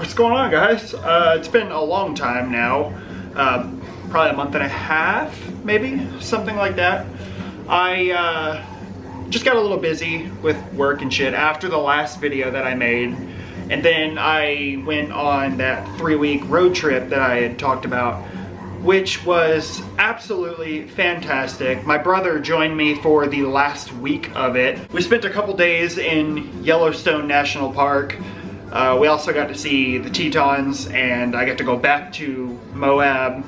What's going on, guys? It's been a long time now, probably a month and a half, maybe, something like that. I just got a little busy with work and shit after the last video that I made, and then I went on that 3-week road trip that I had talked about, which was absolutely fantastic. My brother joined me for the last week of it. We spent a couple days in Yellowstone National Park. We also got to see the Tetons, and I got to go back to Moab.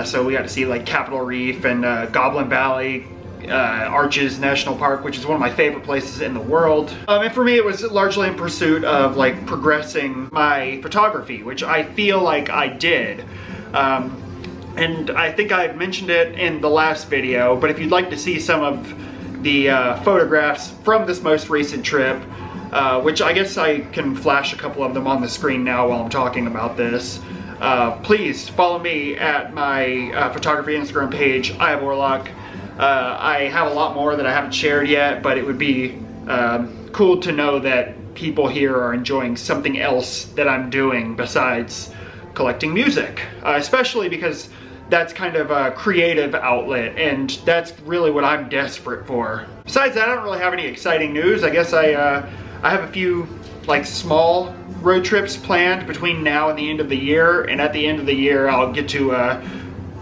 So we got to see like Capitol Reef and Goblin Valley, Arches National Park, which is one of my favorite places in the world. And for me, it was largely in pursuit of like progressing my photography, which I feel like I did. And I think I had mentioned it in the last video, but if you'd like to see some of the photographs from this most recent trip, which I guess I can flash a couple of them on the screen now while I'm talking about this, please follow me at my photography Instagram page, I have Warlock. I have a lot more that I haven't shared yet, but it would be cool to know that people here are enjoying something else that I'm doing besides collecting music, especially because that's kind of a creative outlet, and that's really what I'm desperate for. Besides that, I don't really have any exciting news. I guess I have a few like small road trips planned between now and the end of the year, and at the end of the year I'll get to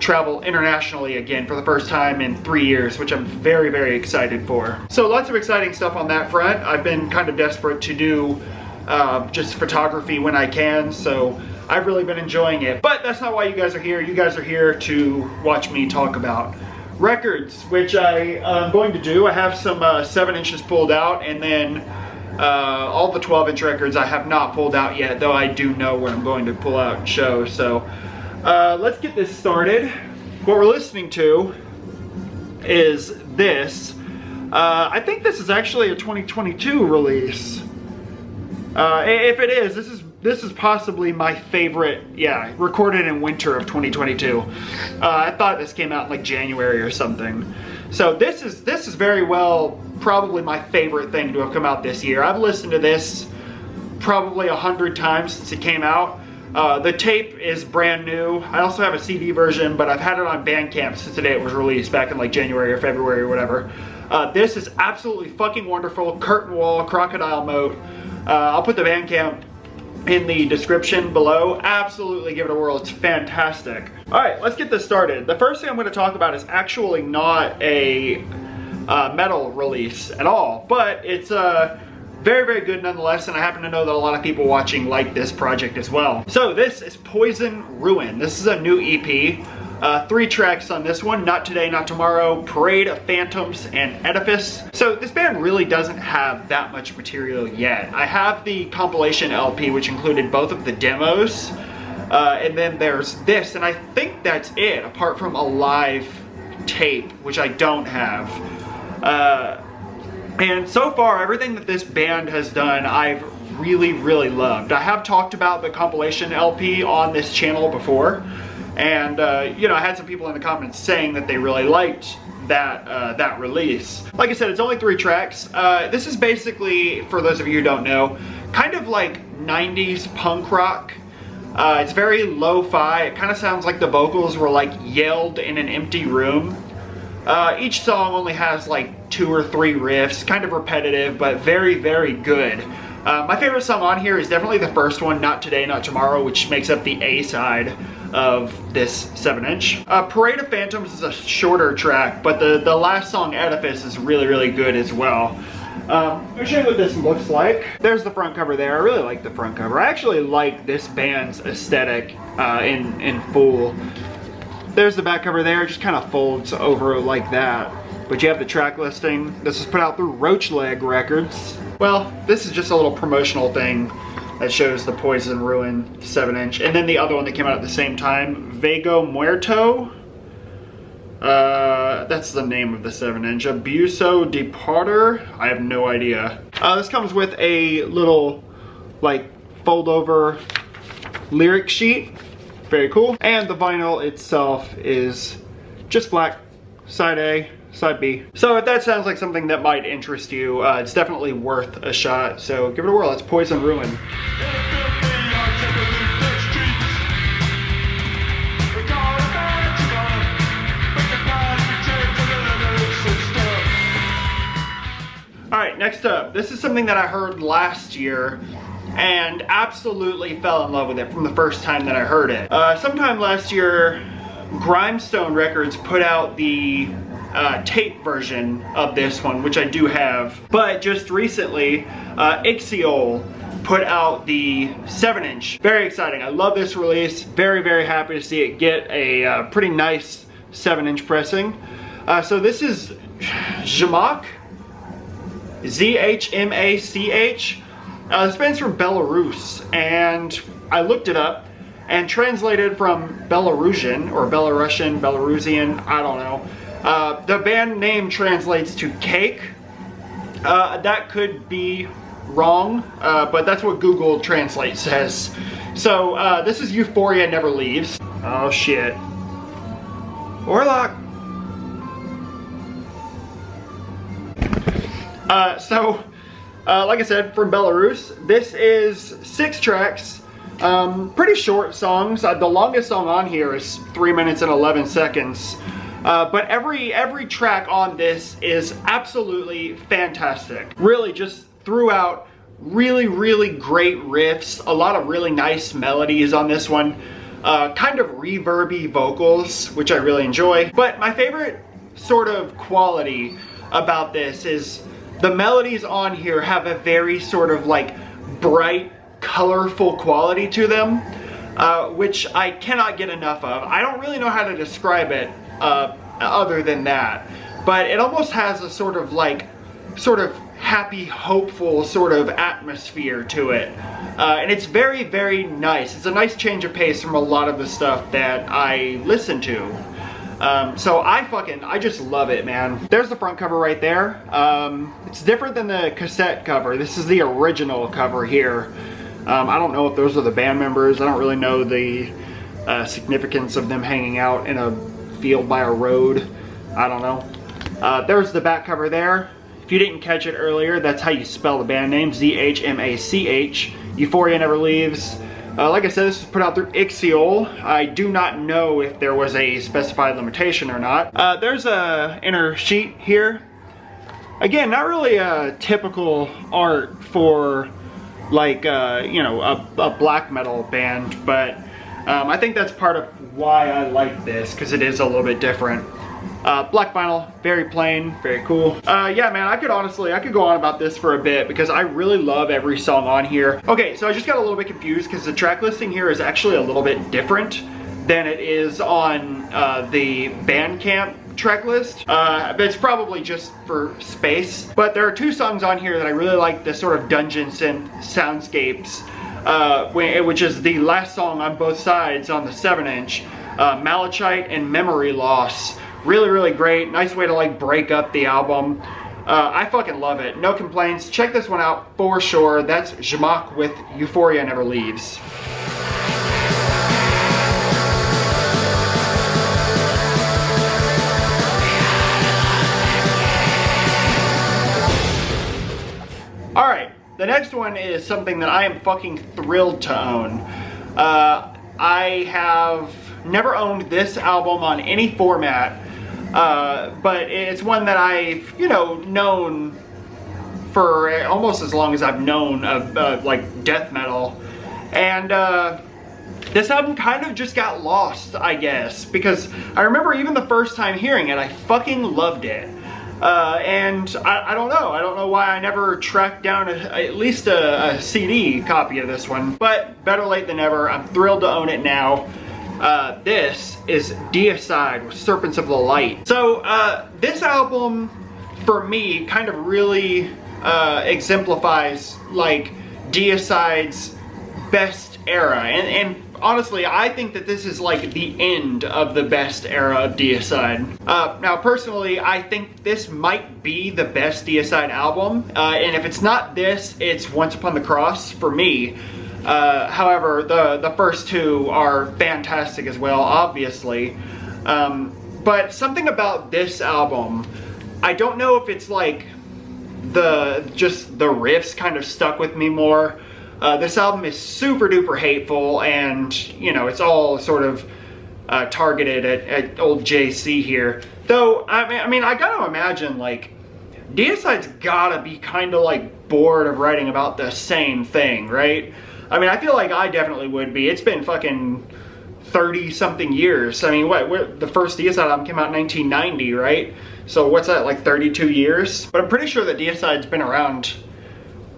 travel internationally again for the first time in 3 years, which I'm very, very excited for. So lots of exciting stuff on that front. I've been kind of desperate to do just photography when I can, so I've really been enjoying it. But that's not why you guys are here. You guys are here to watch me talk about records, which I'm going to do. I have some 7 inches pulled out, and then all the 12-inch records I have not pulled out yet, though I do know what I'm going to pull out and show. So let's get this started. What we're listening to is this. I think this is actually a 2022 release. If it is, this is possibly my favorite, yeah, recorded in winter of 2022. I thought this came out in like January or something. So this is very well probably my favorite thing to have come out this year. I've listened to this probably 100 times since it came out. The tape is brand new. I also have a CD version, but I've had it on Bandcamp since the day it was released back in like January or February or whatever. This is absolutely fucking wonderful. Curtain wall, crocodile moat. I'll put the Bandcamp in the description below. Absolutely give it a whirl. It's fantastic. All right, let's get this started. The first thing I'm going to talk about is actually not a metal release at all, but it's very, very good nonetheless, and I happen to know that a lot of people watching like this project as well. So this is Poison Ruin. This is a new EP. 3 tracks on this one: Not Today, Not Tomorrow, Parade of Phantoms, and Edifice. So this band really doesn't have that much material yet. I have the compilation LP, which included both of the demos, and then there's this, and I think that's it, apart from a live tape, which I don't have. And so far, everything that this band has done, I've really, really loved. I have talked about the compilation LP on this channel before, and you know, I had some people in the comments saying that they really liked that release. Like I said, it's only 3 tracks. This is basically, for those of you who don't know, kind of like 90s punk rock. It's very lo-fi. It kind of sounds like the vocals were like yelled in an empty room. Each song only has like 2 or 3 riffs, kind of repetitive, but very, very good. My favorite song on here is definitely the first one, Not Today, Not Tomorrow, which makes up the A side of this 7-inch. Parade of Phantoms is a shorter track, but the last song, Edifice, is really, really good as well. I'll show you what this looks like. There's the front cover there. I really like the front cover. I actually like this band's aesthetic in full. There's the back cover there. It just kind of folds over like that. But you have the track listing. This is put out through Roachleg Records. Well, this is just a little promotional thing that shows the Poison Ruin 7-inch. And then the other one that came out at the same time, Vago Muerto. That's the name of the 7-inch. Abuso de Parter. I have no idea. This comes with a little, like, fold-over lyric sheet. Very cool. And the vinyl itself is just black. Side A, side B. So if that sounds like something that might interest you, it's definitely worth a shot. So give it a whirl. It's Poison Ruin. next up, this is something that I heard last year and absolutely fell in love with it from the first time that I heard it. Sometime last year, Grindstone Records put out the tape version of this one, which I do have. But just recently, CXXXII put out the 7-inch. Very exciting. I love this release. Very, very happy to see it get a pretty nice 7-inch pressing. So this is Zhmach, Z-H-M-A-C-H. This band's from Belarus, and I looked it up, and translated from Belarusian, or Belarusian, Belarusian, I don't know. The band name translates to cake. That could be wrong, but that's what Google Translate says. So this is Euphoria Never Leaves. Oh shit. Warlock. Like I said, from Belarus, this is 6 tracks, pretty short songs. The longest song on here is 3 minutes and 11 seconds. But every track on this is absolutely fantastic. Really just threw out really, really great riffs, a lot of really nice melodies on this one. Kind of reverby vocals, which I really enjoy. But my favorite sort of quality about this is the melodies on here have a very sort of like bright, colorful quality to them, which I cannot get enough of. I don't really know how to describe it other than that, but it almost has a sort of happy, hopeful sort of atmosphere to it, and it's very, very nice. It's a nice change of pace from a lot of the stuff that I listen to. So I just love it, man. There's the front cover right there. It's different than the cassette cover. This is the original cover here. I don't know if those are the band members. I don't really know the significance of them hanging out in a field by a road. I don't know. There's the back cover there. If you didn't catch it earlier, that's how you spell the band name, Z-H-M-A-C-H. Euphoria Never Leaves. Like I said, this was put out through CXXXII. I do not know if there was a specified limitation or not. There's a inner sheet here. Again, not really a typical art for like, you know, a black metal band, but I think that's part of why I like this, because it is a little bit different. Black vinyl, very plain, very cool. Yeah, man, I could go on about this for a bit because I really love every song on here. Okay, so I just got a little bit confused because the track listing here is actually a little bit different than it is on the Bandcamp track list. But it's probably just for space. But there are 2 songs on here that I really like, the sort of dungeon synth soundscapes, which is the last song on both sides on the 7-inch, Malachite and Memory Loss. Really, really great. Nice way to like break up the album. I fucking love it. No complaints. Check this one out for sure. That's Zhmach with Euphoria Never Leaves. Alright, the next one is something that I am fucking thrilled to own. I have never owned this album on any format. But it's one that I've, you know, known for almost as long as I've known of like death metal. And this album kind of just got lost, I guess, because I remember even the first time hearing it, I fucking loved it. And I don't know why I never tracked down at least a CD copy of this one, but better late than never. I'm thrilled to own it now. This is Diacide with Serpents of the Light. So this album for me kind of really exemplifies like Diacide's best era, and honestly I think that this is like the end of the best era of Diacide. Now personally I think this might be the best Diacide album, and if it's not this, it's Once Upon the Cross for me. However, the first 2 are fantastic as well, obviously. But something about this album, I don't know if it's like just the riffs kind of stuck with me more. This album is super duper hateful, and you know, it's all sort of targeted at old JC here. Though, I mean, I gotta imagine like Diacide's gotta be kind of like bored of writing about the same thing, right? I mean, I feel like I definitely would be. It's been fucking 30 something years. I mean, the first Diacide album came out in 1990, right? So what's that, like 32 years? But I'm pretty sure that Diacide's been around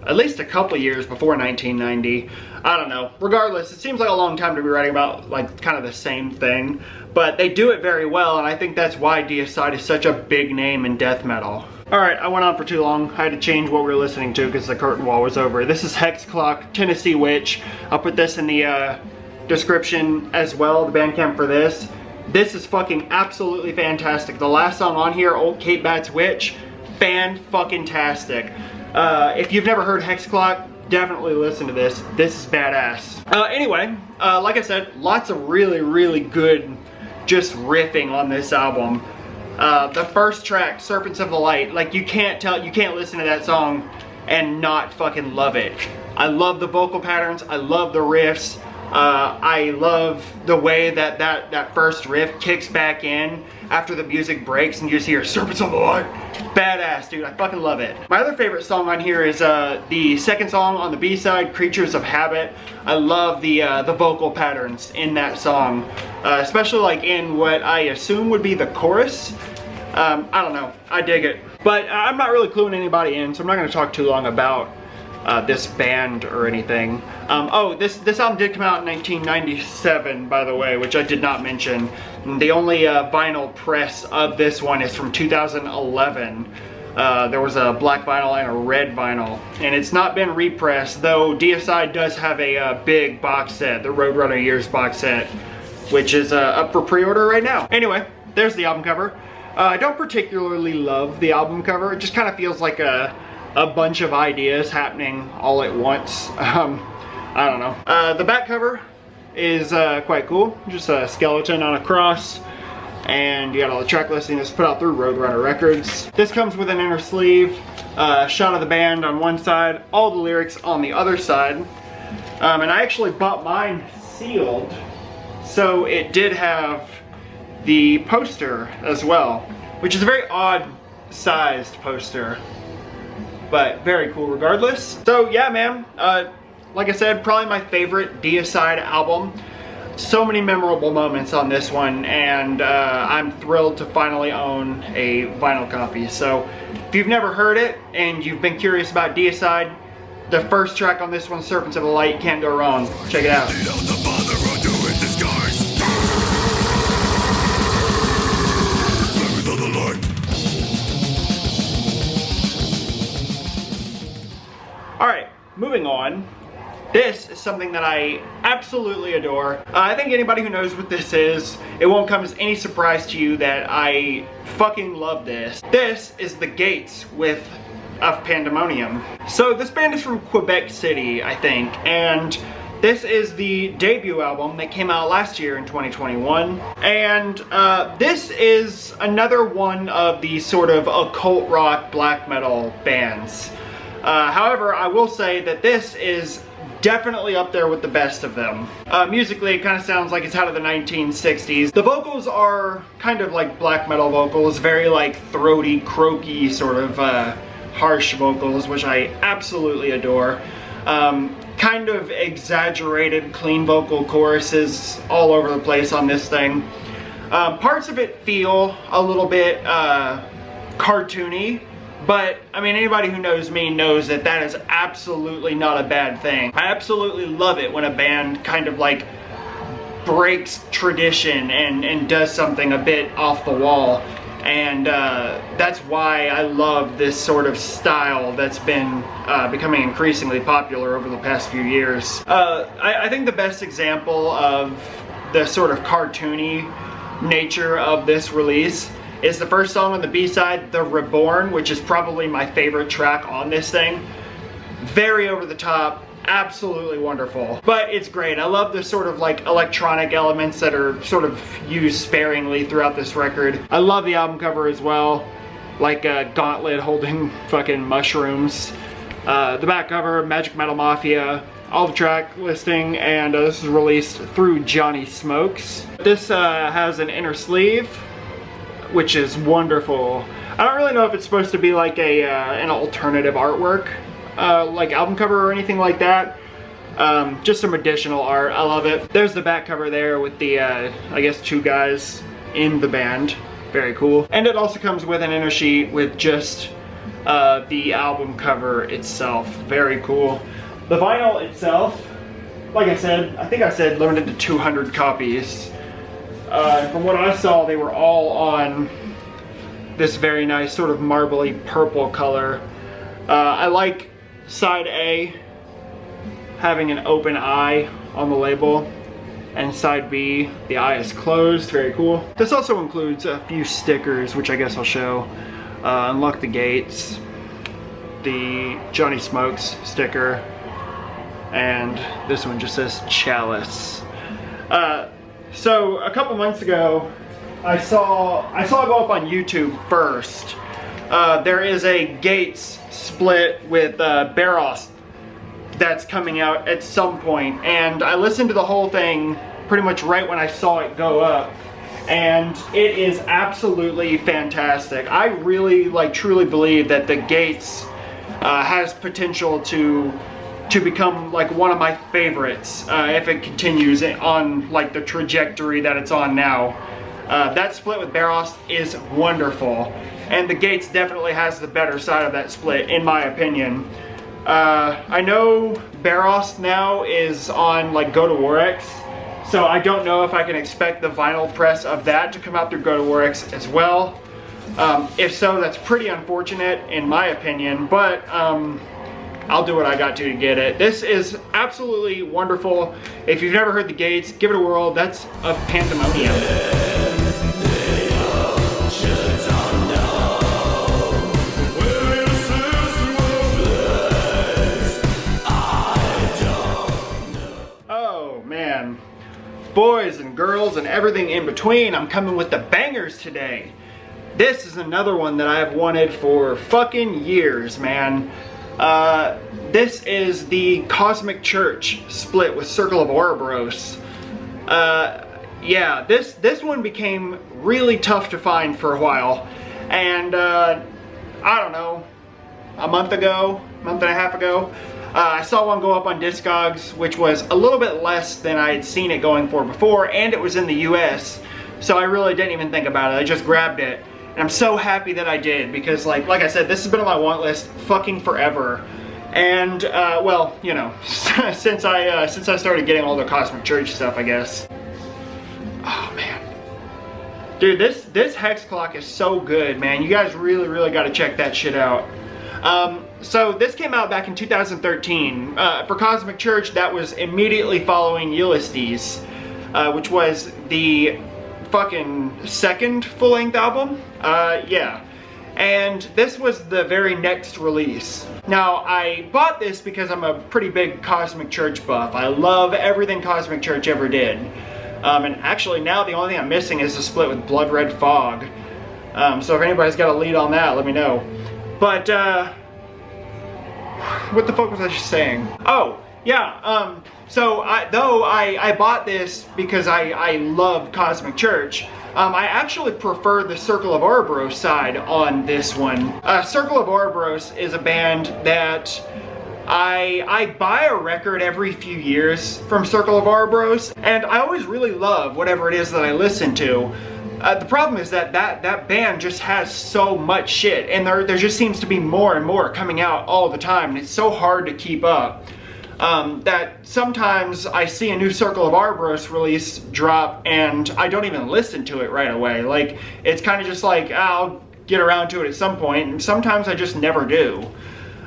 at least a couple years before 1990. I don't know. Regardless, it seems like a long time to be writing about like kind of the same thing, but they do it very well, and I think that's why Diacide is such a big name in death metal. Alright, I went on for too long. I had to change what we were listening to because the curtain wall was over. This is Hexed, Tennessee Witch. I'll put this in the description as well, the Bandcamp for this. This is fucking absolutely fantastic. The last song on here, Old Kate Bat's Witch, fan-fucking-tastic. If you've never heard Hexed, definitely listen to this. This is badass. Anyway, like I said, lots of really, really good just riffing on this album. The first track, Serpents of the Light, like you can't listen to that song and not fucking love it. I love the vocal patterns, I love the riffs, I love the way that first riff kicks back in after the music breaks and you just hear Serpents of the Light. Badass, dude, I fucking love it. My other favorite song on here is the second song on the B-side, Creatures of Habit. I love the vocal patterns in that song, especially like in what I assume would be the chorus. I don't know, I dig it. But I'm not really cluing anybody in, so I'm not gonna talk too long about this band or anything. Oh, this album did come out in 1997, by the way, which I did not mention. The only vinyl press of this one is from 2011. There was a black vinyl and a red vinyl, and it's not been repressed, though Diacide does have a big box set, the Roadrunner Years box set, which is up for pre-order right now. Anyway, there's the album cover. I don't particularly love the album cover. It just kind of feels like a bunch of ideas happening all at once. I don't know. The back cover is quite cool. Just a skeleton on a cross, and you got all the track listing that's put out through Roadrunner Records. This comes with an inner sleeve, shot of the band on one side, all the lyrics on the other side. And I actually bought mine sealed, so it did have the poster as well, which is a very odd sized poster, but very cool regardless. So yeah, man, like I said, probably my favorite Diacide album. So many memorable moments on this one, and I'm thrilled to finally own a vinyl copy. So if you've never heard it and you've been curious about Diacide, the first track on this one, Serpents of the Light, you can't go wrong. Check it out. Alright, moving on. This is something that I absolutely adore. I think anybody who knows what this is, it won't come as any surprise to you that I fucking love this. This is The Gates of Pandemonium. So this band is from Quebec City, I think, and this is the debut album that came out last year in 2021. And this is another one of these sort of occult rock black metal bands. However, I will say that this is definitely up there with the best of them. Musically, it kind of sounds like it's out of the 1960s. The vocals are kind of like black metal vocals, very like throaty, croaky, sort of harsh vocals, which I absolutely adore. Kind of exaggerated, clean vocal choruses all over the place on this thing. Parts of it feel a little bit cartoony, but I mean, anybody who knows me knows that that is absolutely not a bad thing. I absolutely love it when a band kind of like breaks tradition and does something a bit off the wall. And that's why I love this sort of style that's been becoming increasingly popular over the past few years. I think the best example of the sort of cartoony nature of this release is the first song on the B-side, The Reborn, which is probably my favorite track on this thing. Very over the top, absolutely wonderful. But it's great. I love the sort of like electronic elements that are sort of used sparingly throughout this record. I love the album cover as well, like a gauntlet holding fucking mushrooms. The back cover, Magic Metal Mafia, all the track listing, and this is released through Johnny Smokes. This has an inner sleeve, which is wonderful. I don't really know if it's supposed to be like an alternative artwork, like album cover or anything like that. Just some additional art. I love it. There's the back cover there with the, I guess, 2 guys in the band. Very cool. And it also comes with an inner sheet with just the album cover itself. Very cool. The vinyl itself, like I said, I think I said limited to 200 copies. From what I saw, they were all on this very nice sort of marbly purple color. I like side A having an open eye on the label, and side B, the eye is closed. Very cool. This also includes a few stickers, which I guess I'll show. Unlock the Gates, the Johnny Smokes sticker, and this one just says Chalice. So a couple months ago, I saw it go up on YouTube first. There is a Gates split with Barros that's coming out at some point, and I listened to the whole thing pretty much right when I saw it go up, and it is absolutely fantastic. I really, like, truly believe that the Gates has potential to become like one of my favorites if it continues on like the trajectory that it's on now. That split with Barros is wonderful, and the Gates definitely has the better side of that split, in my opinion. I know Barros now is on like Go to Warx, so I don't know if I can expect the vinyl press of that to come out through Go to Warx as well. If so, that's pretty unfortunate in my opinion, but I'll do what I got to get it. This is absolutely wonderful. If you've never heard the Gates, give it a whirl. That's a Pandemonium. Boys and girls and everything in between, I'm coming with the bangers today. This is another one that I have wanted for fucking years, man. This is the Cosmic Church split with Circle of Ouroboros. Yeah, this one became really tough to find for a while, and I don't know, a month and a half ago, I saw one go up on Discogs, which was a little bit less than I had seen it going for before, and it was in the US, so I really didn't even think about it. I just grabbed it, and I'm so happy that I did, because like I said, this has been on my want list fucking forever. And well, you know, since I started getting all the Cosmic Church stuff, I guess. Oh man, dude, this hex clock is so good, man. You guys really got to check that shit out. So this came out back in 2013. For Cosmic Church, that was immediately following Ulysses, which was the fucking second full-length album. Yeah. And this was the very next release. Now, I bought this because I'm a pretty big Cosmic Church buff. I love everything Cosmic Church ever did. And actually now the only thing I'm missing is a split with Blood Red Fog. So if anybody's got a lead on that, let me know. But, what the fuck was I just saying? Oh, yeah, so I bought this because I love Cosmic Church. I actually prefer the Circle of Ouroboros side on this one. Circle of Ouroboros is a band that I buy a record every few years from Circle of Ouroboros, and I always really love whatever it is that I listen to. The problem is that band just has so much shit, and there just seems to be more and more coming out all the time, and it's so hard to keep up. That sometimes I see a new Circle of Ouroboros release drop and I don't even listen to it right away. Like, it's kind of just like, I'll get around to it at some point, and sometimes I just never do.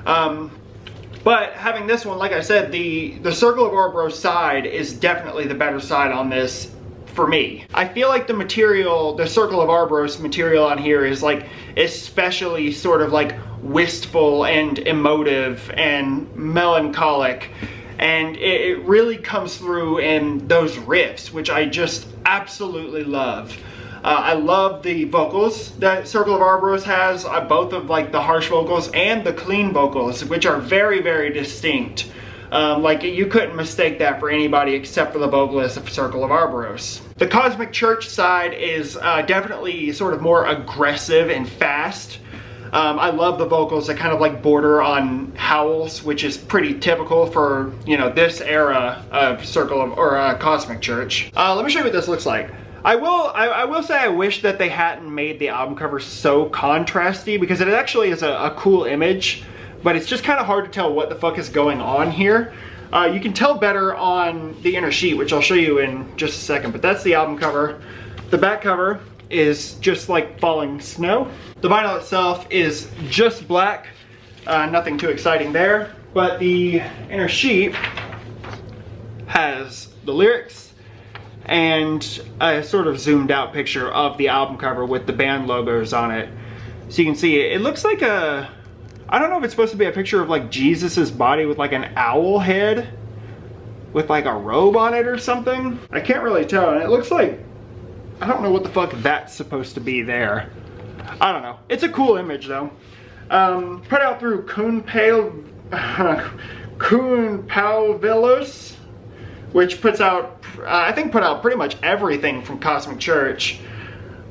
But having this one, like I said, the Circle of Ouroboros side is definitely the better side on this for me. I feel like the material, the Circle of Ouroboros material on here is like especially sort of like wistful and emotive and melancholic, and it really comes through in those riffs, which I just absolutely love. I love the vocals that Circle of Ouroboros has, both of like the harsh vocals and the clean vocals, which are very distinct. Like, you couldn't mistake that for anybody except for the vocalist of Circle of Arboros. The Cosmic Church side is definitely sort of more aggressive and fast. I love the vocals that kind of like border on howls, which is pretty typical for, you know, this era of Cosmic Church. Let me show you what this looks like. I will say I wish that they hadn't made the album cover so contrasty, because it actually is a cool image, but it's just kind of hard to tell what the fuck is going on here. You can tell better on the inner sheet, which I'll show you in just a second, but that's the album cover. The back cover is just like falling snow. The vinyl itself is just black, nothing too exciting there, but the inner sheet has the lyrics and a sort of zoomed out picture of the album cover with the band logos on it. So you can see it looks like I don't know if it's supposed to be a picture of like Jesus's body with like an owl head with like a robe on it or something. I can't really tell, and it looks like, I don't know what the fuck that's supposed to be there. I don't know. It's a cool image though. Put out through Kuhn Palvelos, which puts out, I think put out pretty much everything from Cosmic Church.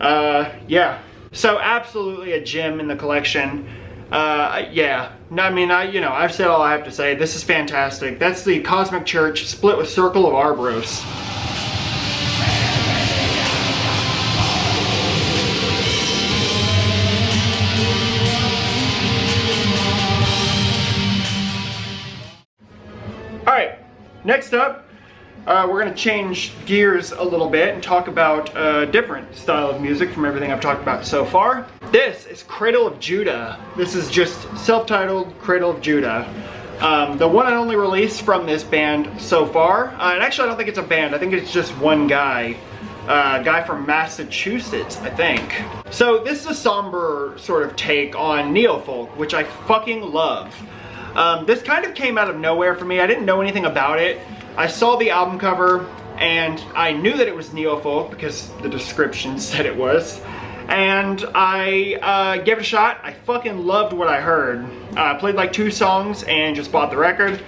Yeah. So absolutely a gem in the collection. Yeah. I mean, you know, I've said all I have to say. This is fantastic. That's the Cosmic Church split with Circle of Arboros. Alright, next up, we're going to change gears a little bit and talk about a different style of music from everything I've talked about so far. This is Cradle of Judah. This is just self-titled Cradle of Judah. The one and only release from this band so far. And actually I don't think it's a band, I think it's just one guy. A guy from Massachusetts, I think. So this is a somber sort of take on neo-folk, which I fucking love. This kind of came out of nowhere for me. I didn't know anything about it. I saw the album cover and I knew that it was neo-folk because the description said it was. And I gave it a shot. I fucking loved what I heard. I played like 2 songs and just bought the record.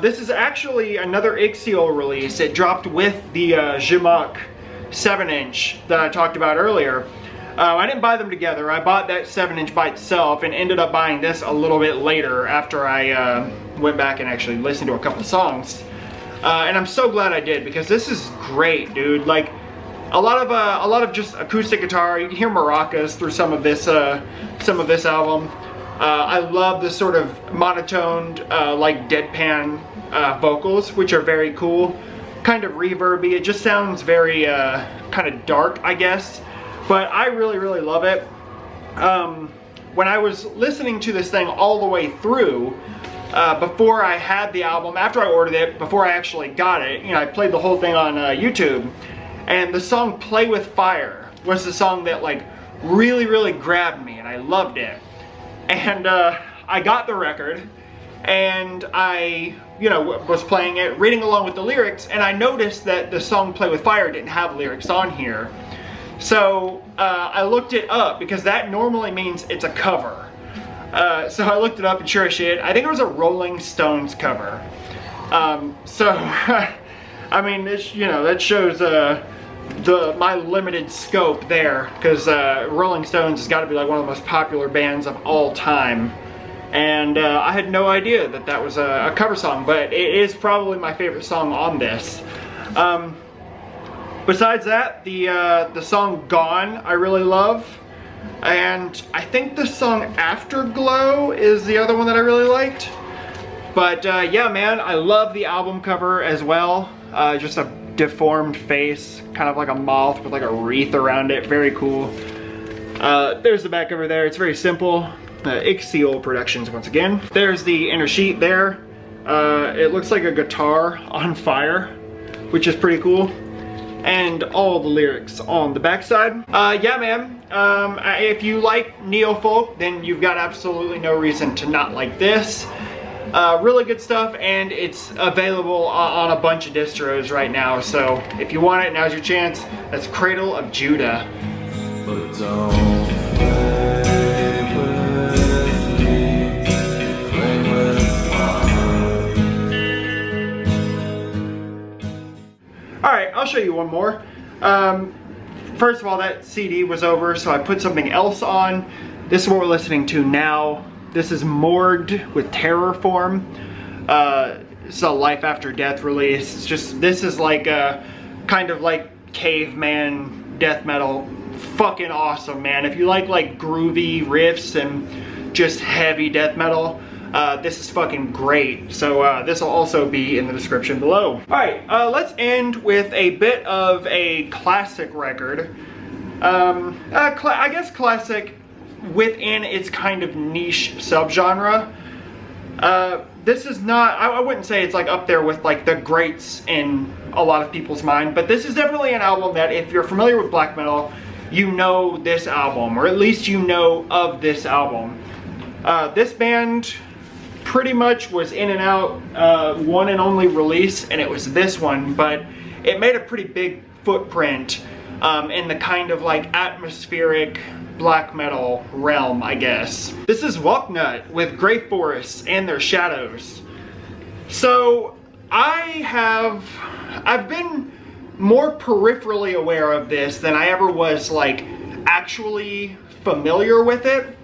This is actually another CXXXII release. It dropped with the Jimok 7-inch that I talked about earlier. I didn't buy them together. I bought that 7-inch by itself and ended up buying this a little bit later after I went back and actually listened to a couple songs. And I'm so glad I did, because this is great, dude. Like a lot of just acoustic guitar. You can hear maracas through some of this album. I love the sort of monotoned, like deadpan vocals, which are very cool. Kind of reverby. It just sounds very kind of dark, I guess. But I really, really love it. When I was listening to this thing all the way through, before I had the album, after I ordered it, before I actually got it, you know, I played the whole thing on YouTube. And the song Play With Fire was the song that like really, really grabbed me, and I loved it. And I got the record, and I, you know, was playing it, reading along with the lyrics, and I noticed that the song Play With Fire didn't have lyrics on here. So I looked it up, because that normally means it's a cover. So I looked it up, and sure as shit, I think it was a Rolling Stones cover. So, I mean, this, you know, that shows my limited scope there, because Rolling Stones has got to be like one of the most popular bands of all time. And I had no idea that that was a cover song, but it is probably my favorite song on this. Besides that, the song Gone I really love, and I think the song Afterglow is the other one that I really liked. But yeah, man, I love the album cover as well. Just a deformed face, kind of like a moth with like a wreath around it. Very cool. There's the back cover there. It's very simple. CXXXII Productions once again. There's the inner sheet there. It looks like a guitar on fire, which is pretty cool. And all the lyrics on the backside. Yeah, man, if you like neo-folk, then you've got absolutely no reason to not like this. Really good stuff, and it's available on a bunch of distros right now, so if you want it, now's your chance. That's Cradle of Judah. But don't play with me, play with fire. Alright, I'll show you one more. First of all, that CD was over, so I put something else on. This is what we're listening to now. This is Morgued with Terrorform. It's a Life After Death release. It's just, this is like a kind of like caveman death metal. Fucking awesome, man. If you like groovy riffs and just heavy death metal, this is fucking great. So this will also be in the description below. Alright, let's end with a bit of a classic record. I guess classic within its kind of niche subgenre. This is not, I wouldn't say it's like up there with like the greats in a lot of people's mind, but this is definitely an album that if you're familiar with black metal, you know this album, or at least you know of this album. This band pretty much was in and out, one and only release, and it was this one, but it made a pretty big footprint in the kind of like atmospheric black metal realm, I guess. This is Walknut with Grey Forests and Their Shadows. So I've been more peripherally aware of this than I ever was like actually familiar with it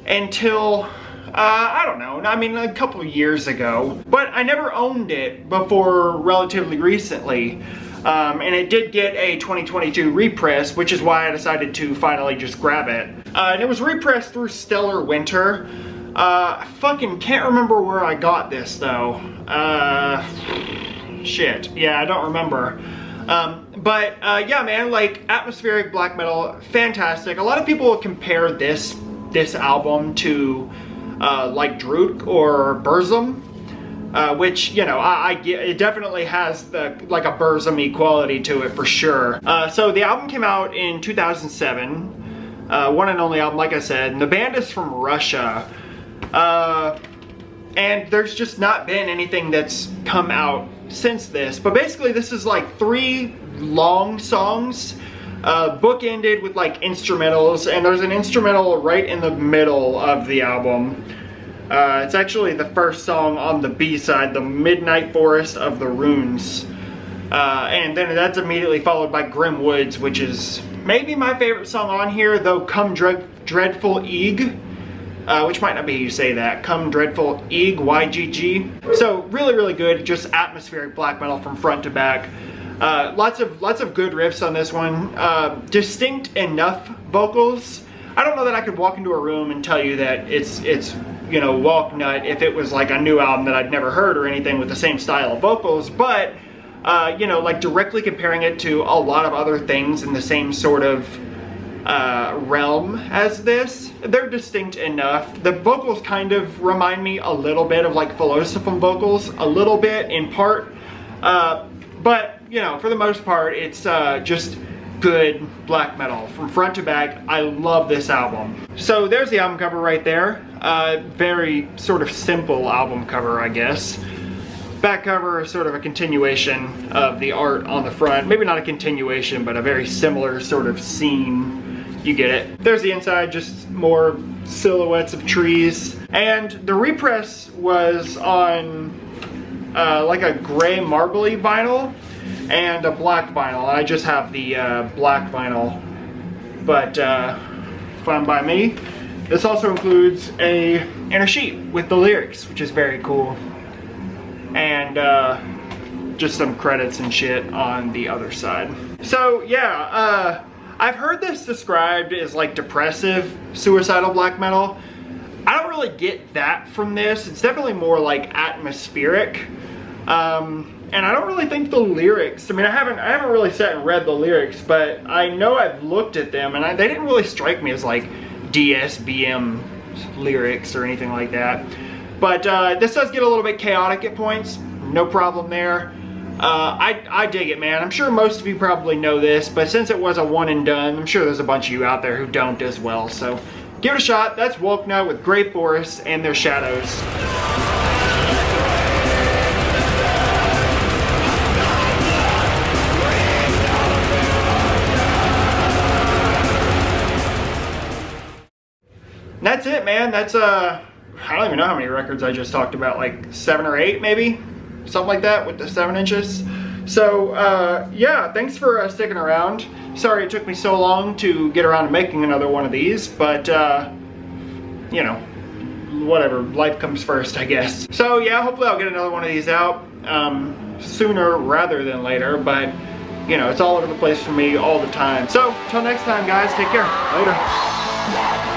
until I don't know, I mean a couple of years ago, but I never owned it before relatively recently. And it did get a 2022 repress, which is why I decided to finally just grab it. And it was repressed through Stellar Winter. I fucking can't remember where I got this though. Shit, yeah, I don't remember. But yeah, man, like atmospheric black metal, fantastic. A lot of people compare this album to like Druk or Burzum. Which, you know, I get, it definitely has like a Burzum-y quality to it for sure. So the album came out in 2007, one and only album, like I said, and the band is from Russia. And there's just not been anything that's come out since this. But basically this is like 3 long songs, bookended with like instrumentals, and there's an instrumental right in the middle of the album. It's actually the first song on the B-side, The Midnight Forest of the Runes. And then that's immediately followed by Grim Woods, which is maybe my favorite song on here, though Come Dreadful Eeg, which might not be how you say that, Come Dreadful Eeg, YGG. So really, really good, just atmospheric black metal from front to back. Lots of good riffs on this one. Distinct enough vocals. I don't know that I could walk into a room and tell you that it's you know, Walknut if it was like a new album that I'd never heard or anything with the same style of vocals, but you know, like directly comparing it to a lot of other things in the same sort of realm as this, they're distinct enough. The vocals kind of remind me a little bit of like Philosophum vocals, a little bit in part, but you know, for the most part, it's just good black metal from front to back. I love this album. So there's the album cover right there. Very sort of simple album cover, I guess. Back cover is sort of a continuation of the art on the front. Maybe not a continuation, but a very similar sort of scene. You get it. There's the inside, just more silhouettes of trees. And the repress was on like a gray marbly vinyl and a black vinyl. I just have the black vinyl, but fine by me. This also includes a inner sheet with the lyrics, which is very cool, and just some credits and shit on the other side. So yeah, I've heard this described as like depressive, suicidal black metal. I don't really get that from this. It's definitely more like atmospheric. And I don't really think the lyrics, I mean, I haven't really sat and read the lyrics, but I know I've looked at them and they didn't really strike me as like DSBM lyrics or anything like that. But this does get a little bit chaotic at points, no problem there. I dig it, man. I'm sure most of you probably know this, but since it was a one and done, I'm sure there's a bunch of you out there who don't as well. So give it a shot. That's Walknut with Grey Forests and Their Shadows. That's it, man. That's I don't even know how many records I just talked about, like 7 or 8 maybe, something like that with the 7 inches. So yeah, thanks for sticking around. Sorry it took me so long to get around to making another one of these, but you know, whatever, life comes first, I guess. So yeah, hopefully I'll get another one of these out sooner rather than later, but you know, it's all over the place for me all the time. So, till next time guys, take care. Later.